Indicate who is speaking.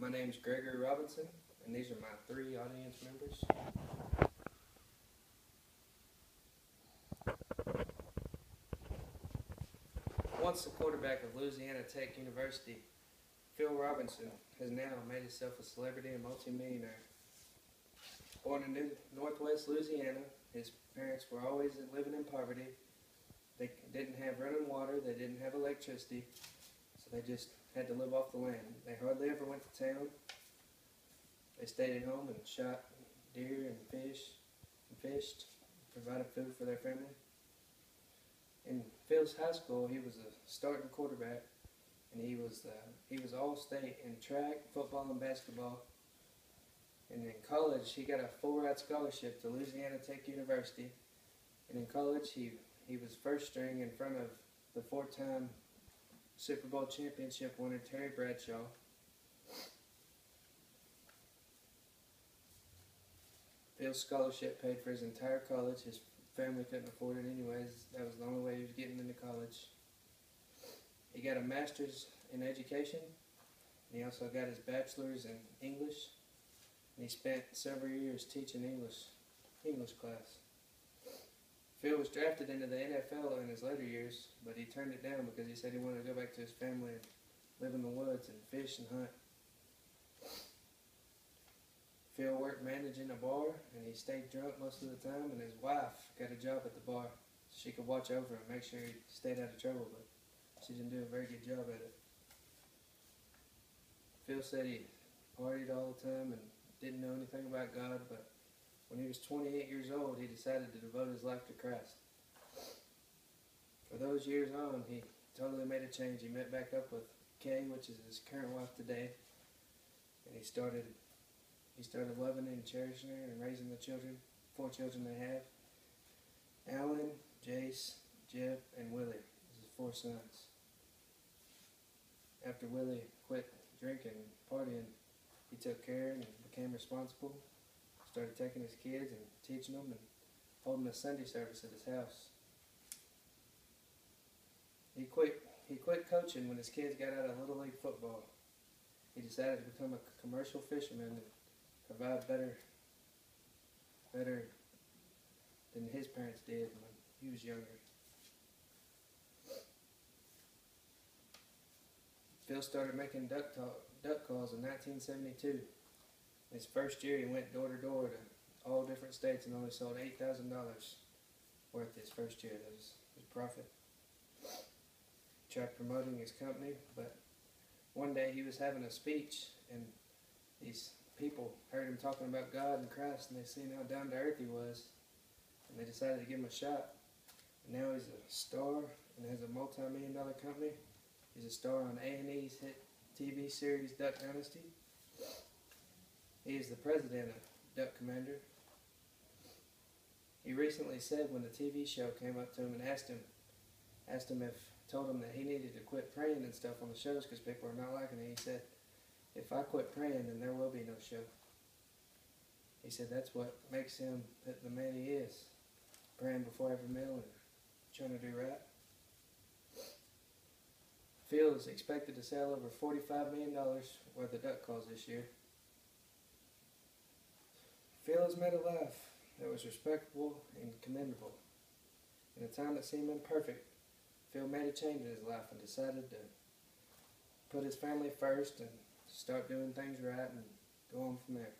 Speaker 1: My name's Gregory Robertson, and these are my 3 audience members. Once the quarterback of Louisiana Tech University, Phil Robertson has now made himself a celebrity and multimillionaire. Born in northwest Louisiana, his parents were always living in poverty. They didn't have running water, they didn't have electricity, so they just had to live off the land. They hardly ever went to town. They stayed at home and shot deer and fished, provided food for their family. In Phil's high school, he was a starting quarterback, and he was all-state in track, football, and basketball. And in college, he got a full-ride scholarship to Louisiana Tech University. And in college, he was first string in front of the 4-time Super Bowl championship winner Terry Bradshaw. Phil's scholarship paid for his entire college. His family couldn't afford it anyways. That was the only way he was getting into college. He got a master's in education, and he also got his bachelor's in English. And he spent several years teaching English class. Phil was drafted into the NFL in his later years, but he turned it down because he said he wanted to go back to his family and live in the woods and fish and hunt. Phil worked managing a bar, and he stayed drunk most of the time, and his wife got a job at the bar so she could watch over him, make sure he stayed out of trouble, but she didn't do a very good job at it. Phil said he partied all the time and didn't know anything about God, but when he was 28 years old, he decided to devote his life to Christ. For those years on, he totally made a change. He met back up with Kay, which is his current wife today, and he started loving and cherishing her and raising the children, 4 children they have. Alan, Jace, Jeff, and Willie. This is 4 sons. After Willie quit drinking and partying, he took care and became responsible. Started taking his kids and teaching them and holding a Sunday service at his house. He quit coaching when his kids got out of Little League football. He decided to become a commercial fisherman and provide better than his parents did when he was younger. Phil started making duck calls in 1972. His first year, he went door to door to all different states and only sold $8,000 worth his first year. That was his profit. He tried promoting his company, but one day he was having a speech, and these people heard him talking about God and Christ, and they seen how down to earth he was, and they decided to give him a shot. And now he's a star and has a multi-million-dollar company. He's a star on A&E's hit TV series Duck Dynasty. He is the president of Duck Commander. He recently said when the TV show came up to him and told him that he needed to quit praying and stuff on the shows because people are not liking it. He said, "If I quit praying, then there will be no show." He said that's what makes him the man he is, praying before every meal and trying to do right. Phil is expected to sell over $45 million worth of duck calls this year. Phil has made a life that was respectable and commendable. In a time that seemed imperfect, Phil made a change in his life and decided to put his family first and start doing things right and go on from there.